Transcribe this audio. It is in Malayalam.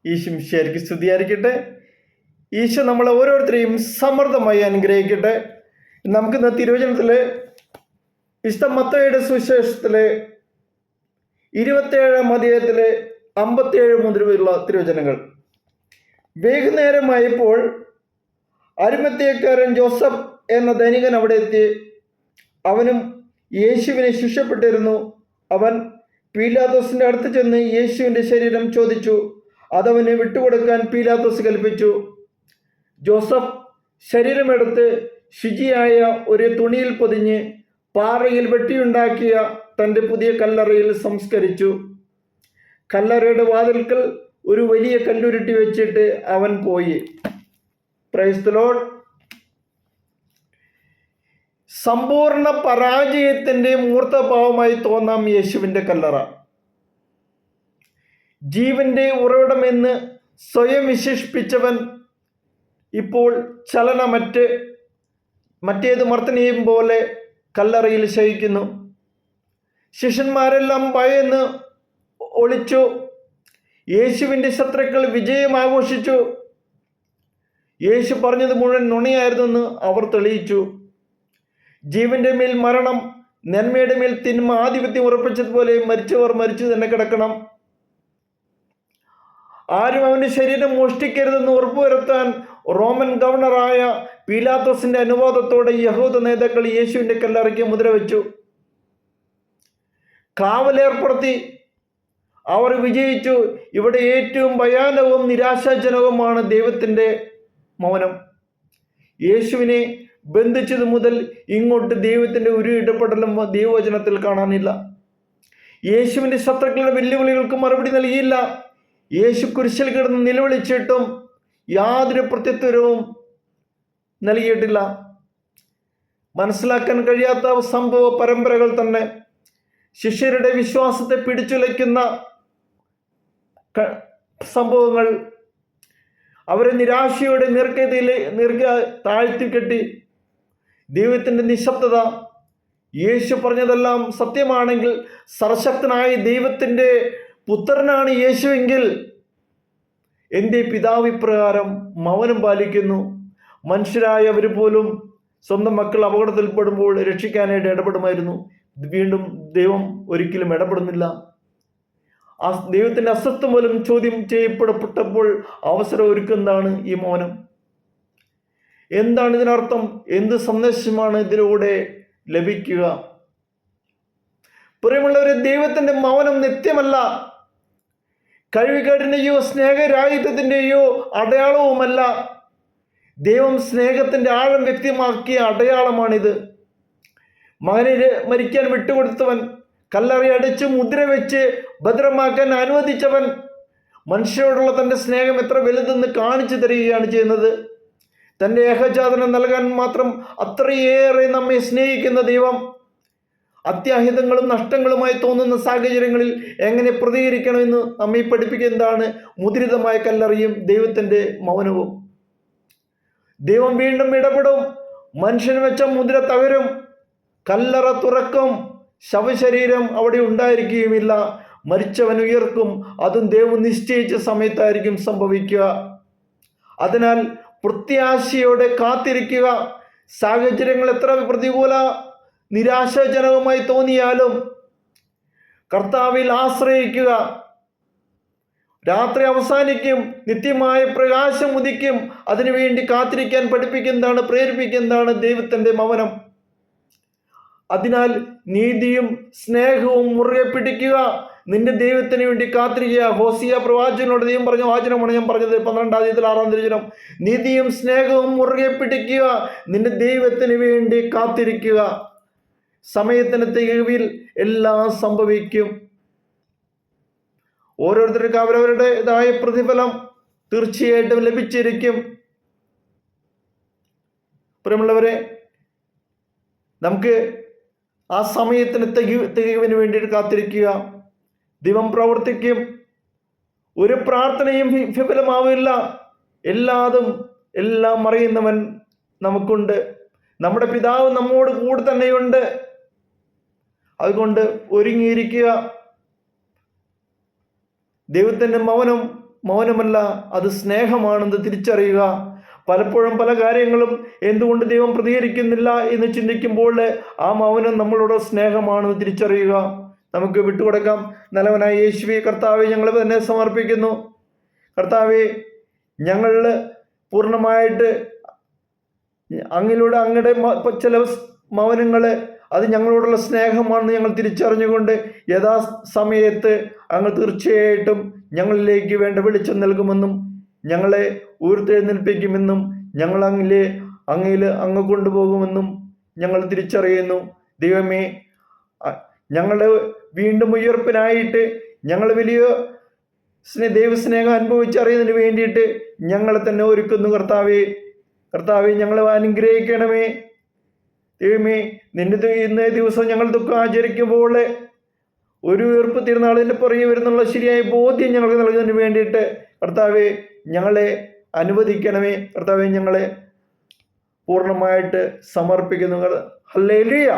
ഈശോ ശരിക്കും സ്തുതിയായിരിക്കട്ടെ. ഈശോ നമ്മളെ ഓരോരുത്തരെയും സമൃദ്ധമായി അനുഗ്രഹിക്കട്ടെ. നമുക്കിന്ന് തിരുവചനത്തിലെ വിശുദ്ധ മത്തായിയുടെ സുവിശേഷത്തിലെ 27-ാം അധ്യായത്തിലെ 57 മുതലുള്ള തിരുവചനങ്ങൾ. വൈകുന്നേരമായപ്പോൾ അരിമത്ഥ്യക്കാരൻ ജോസഫ് എന്ന ധനികൻ അവിടെ എത്തി. അവനും യേശുവിനെ ശിഷ്യപ്പെട്ടിരുന്നു. അവൻ പീലാത്തോസിന്റെ അടുത്ത് ചെന്ന് യേശുവിൻ്റെ ശരീരം ചോദിച്ചു. അതവന് വിട്ടുകൊടുക്കാൻ പീലാത്തോസ് കൽപ്പിച്ചു. ജോസഫ് ശരീരമെടുത്ത് ശുചിയായ ഒരു തുണിയിൽ പൊതിഞ്ഞ് പാറയിൽ വെട്ടിയുണ്ടാക്കിയ തൻ്റെ പുതിയ കല്ലറയിൽ സംസ്കരിച്ചു. കല്ലറയുടെ വാതിൽക്കൽ ഒരു വലിയ കല്ലുരുട്ടി വെച്ചിട്ട് അവൻ പോയി. Praise the Lord. സമ്പൂർണ്ണ പരാജയത്തിൻ്റെ മൂർത്തഭാവമായി തോന്നാം യേശുവിൻ്റെ കല്ലറ. ജീവന്റെ ഉറവിടമെന്ന് സ്വയം വിശേഷിപ്പിച്ചവൻ ഇപ്പോൾ മറ്റേത് മർത്തനെയും പോലെ കല്ലറയിൽ ശയിക്കുന്നു. ശിഷ്യന്മാരെല്ലാം ഭയന്ന് ഒളിച്ചു. യേശുവിൻ്റെ ശത്രുക്കൾ വിജയം ആഘോഷിച്ചു. യേശു പറഞ്ഞത് മുഴുവൻ നുണയായിരുന്നെന്ന് അവർ തെളിയിച്ചു. ജീവന്റെ മേൽ മരണം, നന്മയുടെ മേൽ തിന്മ ആധിപത്യം ഉറപ്പിച്ചതുപോലെ മരിച്ചവർ മരിച്ചു തന്നെ കിടക്കണം. ആരും അവൻ്റെ ശരീരം മോഷ്ടിക്കരുതെന്ന് ഉറപ്പുവരുത്താൻ റോമൻ ഗവർണറായ പീലാത്തോസിന്റെ അനുവാദത്തോടെ യഹൂദ നേതാക്കൾ യേശുവിൻ്റെ കല്ലറയ്ക്ക് മുദ്ര വെച്ചു. കാവലേർപ്പെടുത്തി. അവർ വിജയിച്ചു. ഇവിടെ ഏറ്റവും ഭയാനകവും നിരാശാജനകവുമാണ് ദൈവത്തിൻ്റെ മൗനം. യേശുവിനെ ബന്ധിച്ചത് മുതൽ ഇങ്ങോട്ട് ദൈവത്തിൻ്റെ ഒരു ഇടപെടലും ദൈവവചനത്തിൽ കാണാനില്ല. യേശുവിൻ്റെ ശത്രുക്കളുടെ വെല്ലുവിളികൾക്ക് മറുപടി നൽകിയില്ല. യേശു കുരിശിൽ കിടന്ന് നിലവിളിച്ചിട്ടും യാതൊരു പ്രത്യുത്തരവും നൽകിയിട്ടില്ല. മനസ്സിലാക്കാൻ കഴിയാത്ത സംഭവ പരമ്പരകൾ തന്നെ. ശിഷ്യരുടെ വിശ്വാസത്തെ പിടിച്ചുലയ്ക്കുന്ന സംഭവങ്ങൾ. അവരെ നിരാശയുടെ താഴ്ത്തിക്കെട്ടി. ദൈവത്തിൻ്റെ നിശബ്ദത. യേശു പറഞ്ഞതെല്ലാം സത്യമാണെങ്കിൽ, സർവശക്തനായ ദൈവത്തിൻ്റെ പുത്രനാണ് യേശുവെങ്കിൽ എൻ്റെ പിതാവ് ഇപ്രകാരം മൗനം പാലിക്കുന്നു. മനുഷ്യരായവർ പോലും സ്വന്തം മക്കൾ അപകടത്തിൽപ്പെടുമ്പോൾ രക്ഷിക്കാനായിട്ട് ഇടപെടുമായിരുന്നു. വീണ്ടും ദൈവം ഒരിക്കലും ഇടപെടുന്നില്ല. ആ ദൈവത്തിൻ്റെ അസ്തിത്വം പോലും ചോദ്യം ചെയ്യപ്പെടപ്പെട്ടപ്പോൾ അവസരം ഒരുക്കുന്നതാണ് ഈ മൗനം. എന്താണ് ഇതിനർത്ഥം? എന്ത് സന്ദേശമാണ് ഇതിലൂടെ ലഭിക്കുക? പ്രിയമുള്ളവരെ, ദൈവത്തിൻ്റെ മൗനം നിത്യമല്ല. കഴിവുകേടിൻ്റെയോ സ്നേഹരാഹിത്യത്തിൻ്റെയോ അടയാളവുമല്ല. ദൈവം സ്നേഹത്തിൻ്റെ ആഴം വ്യക്തമാക്കിയ അടയാളമാണിത്. മകനെ മരിക്കാൻ വിട്ടുകൊടുത്തവൻ, കല്ലറയടച്ച് മുദ്ര വെച്ച് ഭദ്രമാക്കാൻ അനുവദിച്ചവൻ, മനുഷ്യരോടുള്ള തൻ്റെ സ്നേഹം എത്ര വലുതെന്ന് കാണിച്ചു തരികയാണ് ചെയ്യുന്നത്. തൻ്റെ ഏകജാതനം നൽകാൻ മാത്രം അത്രയേറെ നമ്മെ സ്നേഹിക്കുന്ന ദൈവം അത്യാഹിതങ്ങളും നഷ്ടങ്ങളുമായി തോന്നുന്ന സാഹചര്യങ്ങളിൽ എങ്ങനെ പ്രതികരിക്കണമെന്ന് നമ്മെ പഠിപ്പിക്കുന്നതാണ് മുദ്രിതമായ കല്ലറയും ദൈവത്തിൻ്റെ മൗനവും. ദൈവം വീണ്ടും ഇടപെടും. മനുഷ്യൻ വെച്ച മുദ്ര തകരും. കല്ലറ തുറക്കും. ശവശരീരം അവിടെ ഉണ്ടായിരിക്കുകയുമില്ല. മരിച്ചവൻ ഉയർക്കും. അതും ദൈവം നിശ്ചയിച്ച സമയത്തായിരിക്കും സംഭവിക്കുക. അതിനാൽ പ്രത്യാശയോടെ കാത്തിരിക്കുക. സാഹചര്യങ്ങൾ എത്ര പ്രതികൂല നിരാശാജനകമായി തോന്നിയാലും കർത്താവിൽ ആശ്രയിക്കുക. രാത്രി അവസാനിക്കും. നിത്യമായ പ്രകാശം ഉദിക്കും. അതിനുവേണ്ടി കാത്തിരിക്കാൻ പഠിപ്പിക്കുന്നതാണ്, പ്രേരിപ്പിക്കുന്നതാണ് ദൈവത്തിൻ്റെ മൗനം. അതിനാൽ നീതിയും സ്നേഹവും മുറുകെ പിടിക്കുക. നിന്റെ ദൈവത്തിന് വേണ്ടി കാത്തിരിക്കുക. ഹോസിയ പ്രവാചകനോട് ദൈവം പറഞ്ഞ വാചനമാണ് ഞാൻ പറഞ്ഞത്, 12-ാം അധ്യായത്തിൽ 6-ാം തിരുവചനം. നീതിയും സ്നേഹവും മുറുകെ പിടിക്കുക. നിന്റെ ദൈവത്തിന് വേണ്ടി കാത്തിരിക്കുക. സമയത്തിന് തികവിൽ എല്ലാം സംഭവിക്കും. ഓരോരുത്തർക്കും അവരവരുടേതായ പ്രതിഫലം തീർച്ചയായിട്ടും ലഭിച്ചിരിക്കും. പ്രിയമുള്ളവരെ, നമുക്ക് ആ സമയത്തിന് തികവിന് വേണ്ടിയിട്ട് കാത്തിരിക്കുക. ദൈവം പ്രവർത്തിക്കും. ഒരു പ്രാർത്ഥനയും വിഫലമാവില്ല. എല്ലാം അറിയുന്നവൻ നമുക്കുണ്ട്. നമ്മുടെ പിതാവ് നമ്മോട് കൂടെ തന്നെയുണ്ട്. അതുകൊണ്ട് ഒരുങ്ങിയിരിക്കുക. ദൈവത്തിൻ്റെ മൗനം മൗനമല്ല, അത് സ്നേഹമാണെന്ന് തിരിച്ചറിയുക. പലപ്പോഴും പല കാര്യങ്ങളും എന്തുകൊണ്ട് ദൈവം പ്രതികരിക്കുന്നില്ല എന്ന് ചിന്തിക്കുമ്പോൾ ആ മൗനം നമ്മളോട് സ്നേഹമാണെന്ന് തിരിച്ചറിയുക. നമുക്ക് വിട്ടുകൊടുക്കാം. നല്ലവനായ യേശുവേ, കർത്താവെ, ഞങ്ങൾ തന്നെ സമർപ്പിക്കുന്നു. കർത്താവെ, ഞങ്ങൾ പൂർണ്ണമായിട്ട് അങ്ങിലൂടെ അങ്ങയുടെ ചില മൗനങ്ങൾ അത് ഞങ്ങളോടുള്ള സ്നേഹമാണെന്ന് ഞങ്ങൾ തിരിച്ചറിഞ്ഞുകൊണ്ട് യഥാസമയത്ത് അങ്ങ് തീർച്ചയായിട്ടും ഞങ്ങളിലേക്ക് വേണ്ട വെളിച്ചം നൽകുമെന്നും ഞങ്ങളെ ഉയർത്തെഴുന്നേൽപ്പിക്കുമെന്നും ഞങ്ങൾ അങ്ങ് കൊണ്ടുപോകുമെന്നും ഞങ്ങൾ തിരിച്ചറിയുന്നു. ദൈവമേ, ഞങ്ങളുടെ വീണ്ടും ഉയർപ്പിനായിട്ട് ഞങ്ങൾ വലിയ ദൈവസ്നേഹം അനുഭവിച്ചറിയുന്നതിന് വേണ്ടിയിട്ട് ഞങ്ങളെ തന്നെ ഒരുക്കുന്നു. കർത്താവെ, ഞങ്ങളെ അനുഗ്രഹിക്കണമേ. ദൈവമേ, നിന്റെ ഇന്നേ ദിവസം ഞങ്ങൾ ദുഃഖം ആചരിക്കുമ്പോൾ ഒരു ഉയർപ്പ് തിരുനാളിൻ്റെ പുറകെ വരുന്നുള്ള ശരിയായ ബോധ്യം ഞങ്ങൾക്ക് നൽകുന്നതിന് വേണ്ടിയിട്ട് കർത്താവെ ഞങ്ങളെ അനുവദിക്കണമേ. കർത്താവെ, ഞങ്ങളെ പൂർണ്ണമായിട്ട് സമർപ്പിക്കുന്നു. ഹല്ലേലൂയ.